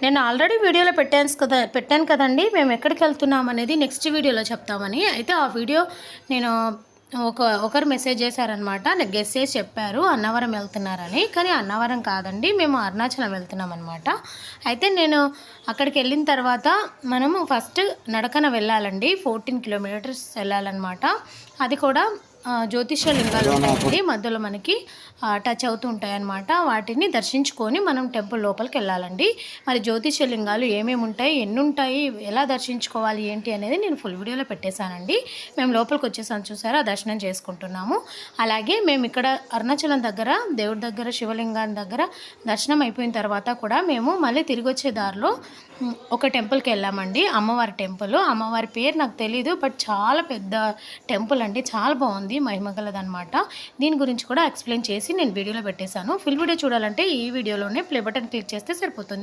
నేను ఆల్రెడీ వీడియోలో పెట్టాను కదండి మేము ఎక్కడికి వెళ్తున్నాం అనేది నెక్స్ట్ వీడియోలో చెప్తామని. అయితే ఆ వీడియో నేను ఒకరు మెసేజ్ చేశారనమాట. నాకు గెస్ చేసి చెప్పారు అన్నవరం వెళ్తున్నారని. కానీ అన్నవరం కాదండి, మేము అరుణాచలం వెళ్తున్నాం అనమాట. అయితే నేను అక్కడికి వెళ్ళిన తర్వాత మనము ఫస్ట్ నడకన వెళ్ళాలండి. 14 కిలోమీటర్స్ వెళ్ళాలన్నమాట. అది కూడా జ్యోతిష్య లింగాలు ఉంటాయండి మధ్యలో మనకి టచ్ అవుతూ ఉంటాయన్నమాట. వాటిని దర్శించుకొని మనం టెంపుల్ లోపలికి వెళ్ళాలండి. మరి జ్యోతిష్య లింగాలు ఏమేమి ఉంటాయి, ఎన్ని ఉంటాయి, ఎలా దర్శించుకోవాలి ఏంటి అనేది నేను ఫుల్ వీడియోలో పెట్టేశానండి. మేము లోపలికి వచ్చేసాను, చూసారా, దర్శనం చేసుకుంటున్నాము. అలాగే మేము ఇక్కడ అరుణాచలం దగ్గర దేవుడి దగ్గర శివలింగాన్ని దగ్గర దర్శనం అయిపోయిన తర్వాత కూడా మేము మళ్ళీ తిరిగి వచ్చే దారిలో ఒక టెంపుల్కి వెళ్ళామండి. అమ్మవారి టెంపుల్. అమ్మవారి పేరు నాకు తెలీదు, బట్ చాలా పెద్ద టెంపుల్ అండి, చాలా బాగుంది, మహిమగలదనమాట. దీని గురించి కూడా ఎక్స్ప్లెయిన్ చేసి నేను వీడియోలో పెట్టేశాను. ఫుల్ వీడియో చూడాలంటే ఈ వీడియోలోనే ప్లే బటన్ క్లిక్ చేస్తే సరిపోతుంది.